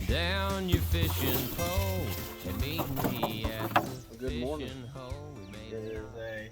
down your fishing pole and meet me at the Good morning. fishing hole. It is a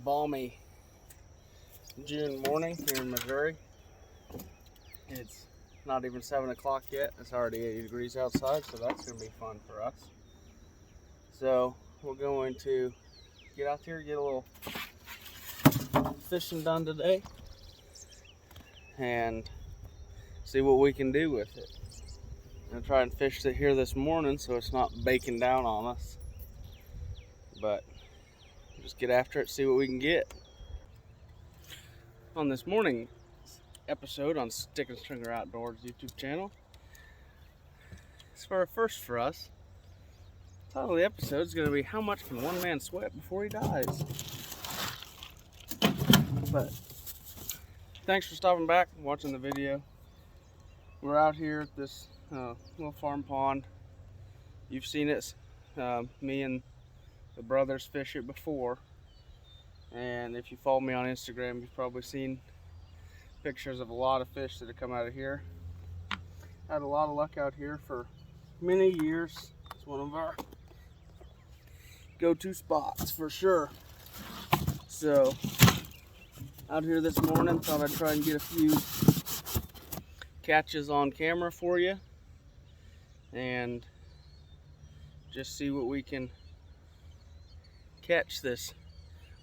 balmy June morning here in Missouri. It's not even 7 o'clock yet. It's already 80 degrees outside, so that's going to be fun for us. So we're going to get out here, get a little fishing done today, and see what we can do with it. I'm going to try and fish it here this morning so it's not baking down on us. But just get after it, see what we can get. On this morning's episode on Stick and Stringer Outdoors YouTube channel, it's for a first for us. The title of the episode is going to be How Much Can One Man Sweat Before He Dies? But thanks for stopping back and watching the video. We're out here at this little farm pond. You've seen it. Me and the brothers fish it before. And if you follow me on Instagram, you've probably seen pictures of a lot of fish that have come out of here. Had a lot of luck out here for many years. It's one of our go-to spots for sure. So out here this morning, thought I'd try and get a few catches on camera for you and just see what we can catch this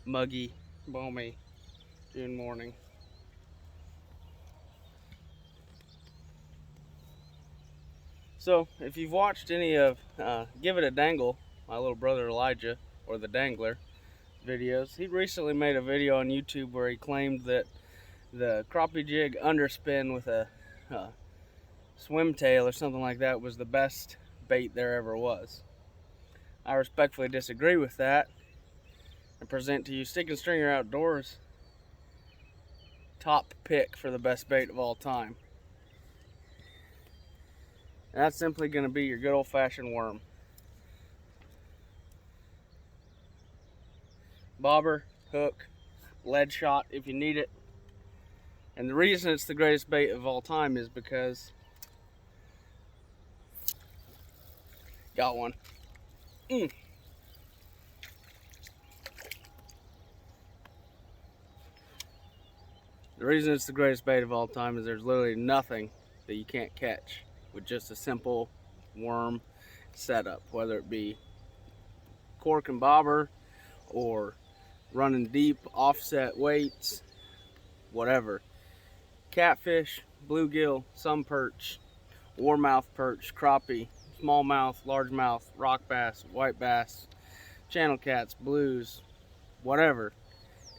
muggy, balmy June morning. So if you've watched any of Give It a Dangle, my little brother Elijah, or the Dangler videos, he recently made a video on YouTube where he claimed that the crappie jig underspin with a swim tail or something like that was the best bait there ever was. I respectfully disagree with that and present to you Stick and Stringer Outdoors top pick for the best bait of all time. And that's simply going to be your good old-fashioned worm. Bobber, hook, lead shot if you need it. And the reason it's the greatest bait of all time is because got one. The reason it's the greatest bait of all time is there's literally nothing that you can't catch with just a simple worm setup, whether it be cork and bobber or running deep offset weights, whatever. Catfish, bluegill, sun perch, warmouth perch, crappie, smallmouth, largemouth, rock bass, white bass, channel cats, blues, whatever.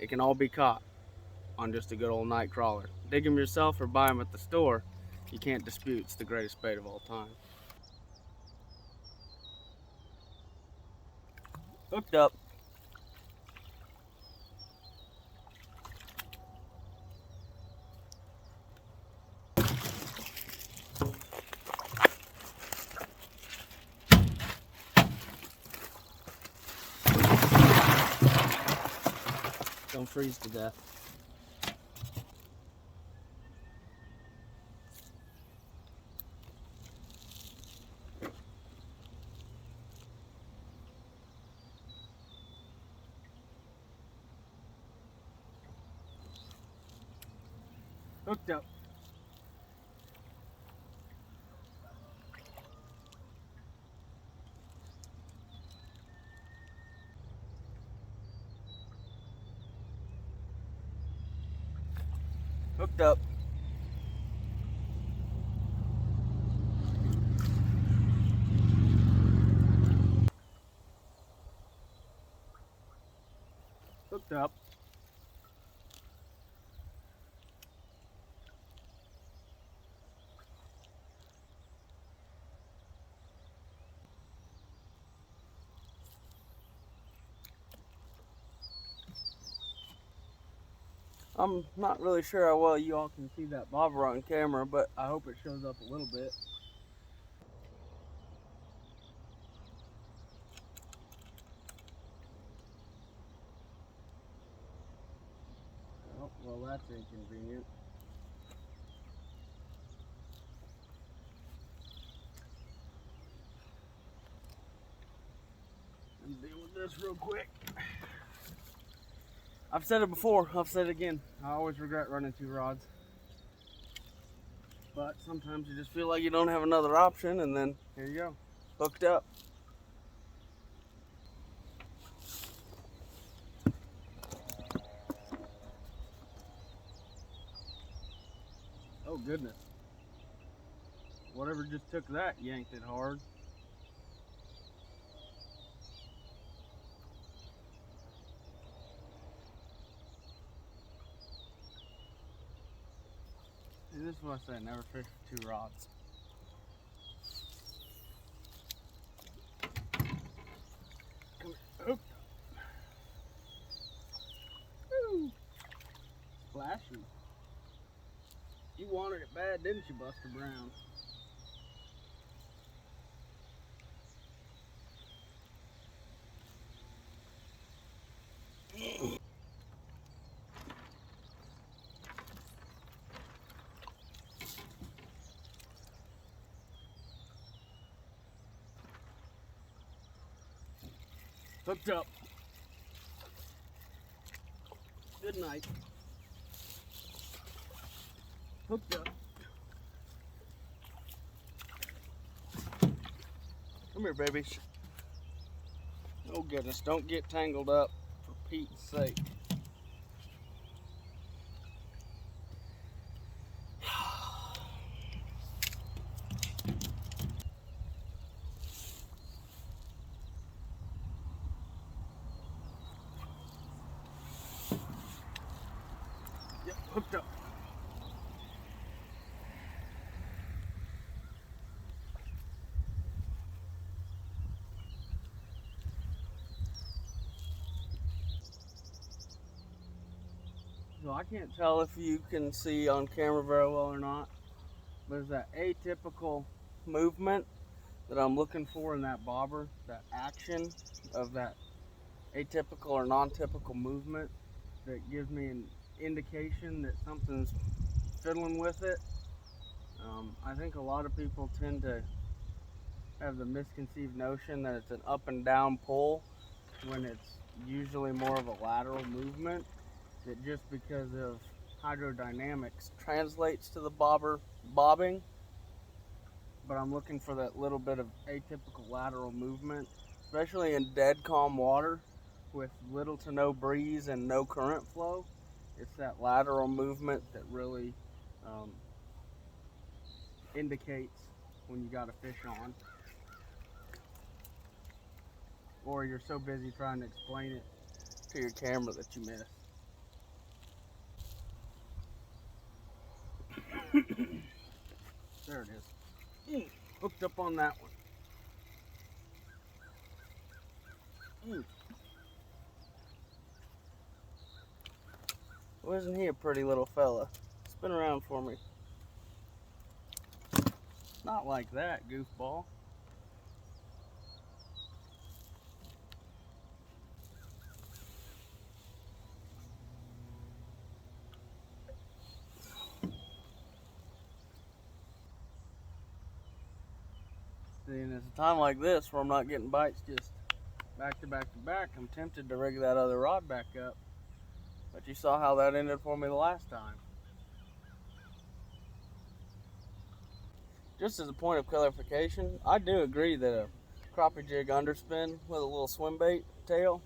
It can all be caught on just a good old night crawler. Dig them yourself or buy them at the store. You can't dispute it's the greatest bait of all time. Hooked up. Don't freeze to death. Hooked up. Hooked up. Hooked up. I'm not really sure how well you all can see that bobber on camera, but I hope it shows up a little bit. Oh, well, that's inconvenient. and deal with this real quick. I've said it before, I'll say it again. I always regret running 2 rods. But sometimes you just feel like you don't have another option, and then here you go, hooked up. Oh goodness. Whatever just took that yanked it hard. And this is what I say, never fish with 2 rods. Come here. Oop. Woo. Splashy. You wanted it bad, didn't you, Buster Brown? Hooked up. Good night. Hooked up. Come here, babies. Oh goodness, don't get tangled up, for Pete's sake. Yep, hooked up. So I can't tell if you can see on camera very well or not, but there's that atypical movement that I'm looking for in that bobber, that action of that atypical or non-typical movement that gives me an indication that something's fiddling with it. I think a lot of people tend to have the misconceived notion that it's an up and down pull when it's usually more of a lateral movement that just because of hydrodynamics translates to the bobber bobbing. But I'm looking for that little bit of atypical lateral movement, especially in dead calm water with little to no breeze and no current flow. It's that lateral movement that really indicates when you got a fish on, or you're so busy trying to explain it to your camera that you miss. There it is. Hooked up on that one. Wasn't he a pretty little fella? Spin around for me. Not like that, goofball. See, and it's a time like this where I'm not getting bites just back to back to back. I'm tempted to rig that other rod back up. But you saw how that ended for me the last time. Just as a point of clarification, I do agree that a crappie jig underspin with a little swim bait tail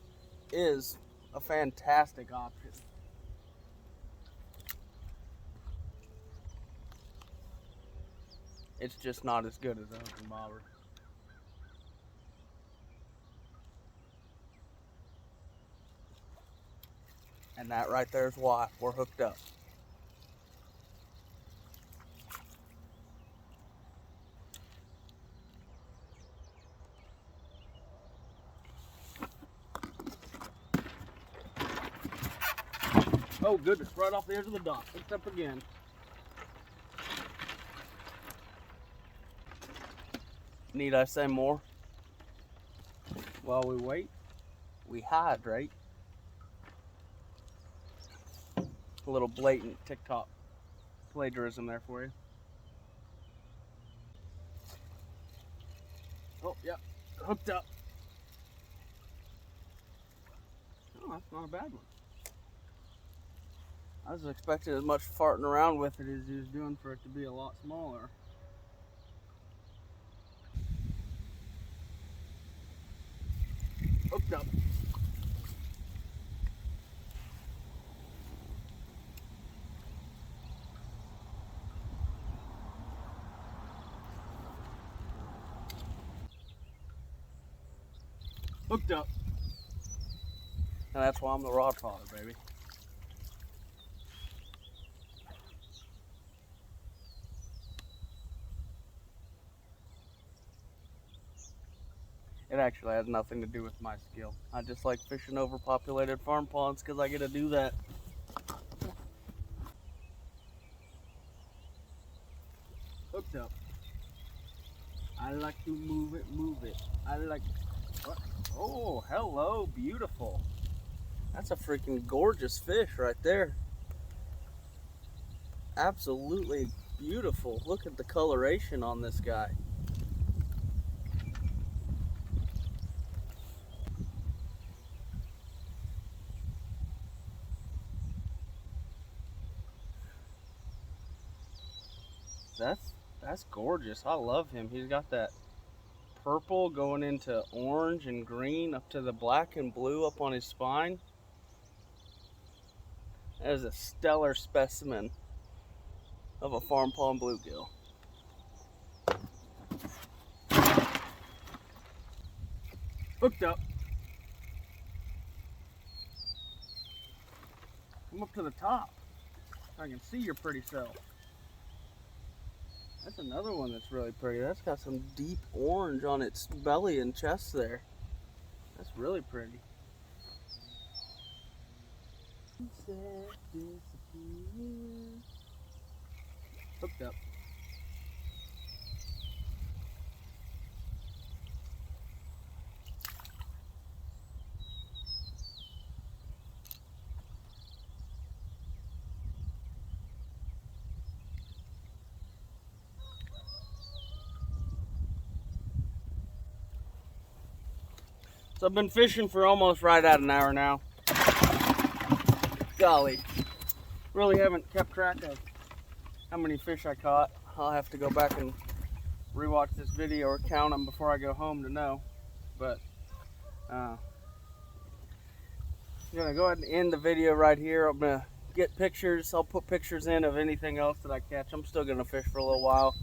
is a fantastic option. It's just not as good as a hook and bobber. And that right there is why we're hooked up. Oh goodness, right off the edge of the dock. Hooked up again. Need I say more? While we wait, we hydrate. A little blatant TikTok plagiarism there for you. Oh, yeah, hooked up. that's not a bad one. I was expecting as much farting around with it as he was doing for it to be a lot smaller. Hooked up. Hooked up. And that's why I'm the rod father, baby. It actually has nothing to do with my skill. I just like fishing overpopulated farm ponds because I get to do that. Hooked up. I like to move it. I like, what? Oh, hello, beautiful. That's a freaking gorgeous fish right there. Absolutely beautiful. Look at the coloration on this guy. That's gorgeous. I love him. He's got that purple going into orange and green up to the black and blue up on his spine. That is a stellar specimen of a farm pond bluegill. Hooked up. Come up to the top so I can see your pretty self. That's another one that's really pretty. That's got some deep orange on its belly and chest there. That's really pretty. Hooked up. So I've been fishing for almost right at an hour now. Golly, really haven't kept track of how many fish I caught. I'll have to go back and rewatch this video or count them before I go home to know. But I'm gonna go ahead and end the video right here. I'm gonna get pictures. I'll put pictures in of anything else that I catch. I'm still gonna fish for a little while.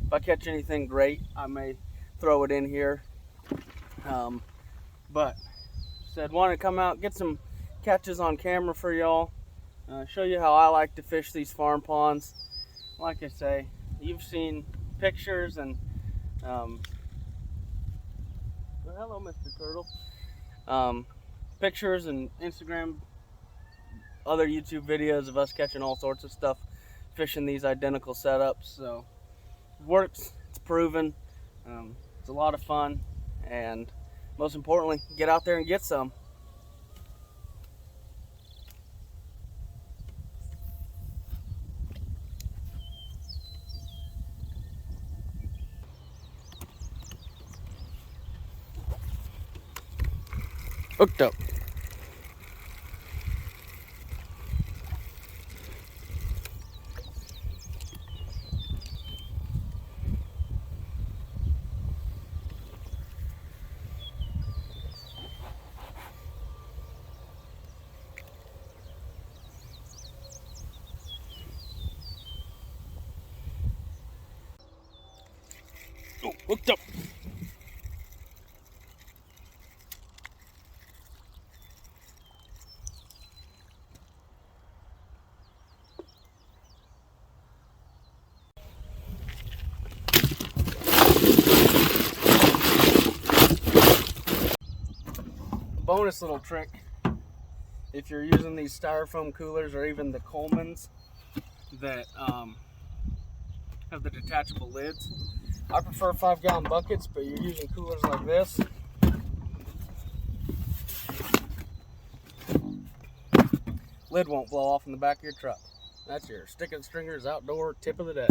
If I catch anything great, I may throw it in here. But said want to come out, get some catches on camera for y'all, show you how I like to fish these farm ponds. Like I say, you've seen pictures and well, hello Mr. Turtle, pictures and Instagram, other YouTube videos of us catching all sorts of stuff fishing these identical setups. So it works, it's proven, it's a lot of fun, and most importantly, get out there and get some. Hooked up. Oh, hooked up. Bonus little trick, if you're using these styrofoam coolers or even the Coleman's that have the detachable lids, I prefer 5-gallon buckets, but you're using coolers like this, lid won't blow off in the back of your truck. That's your Stickin' Stringers outdoor tip of the day.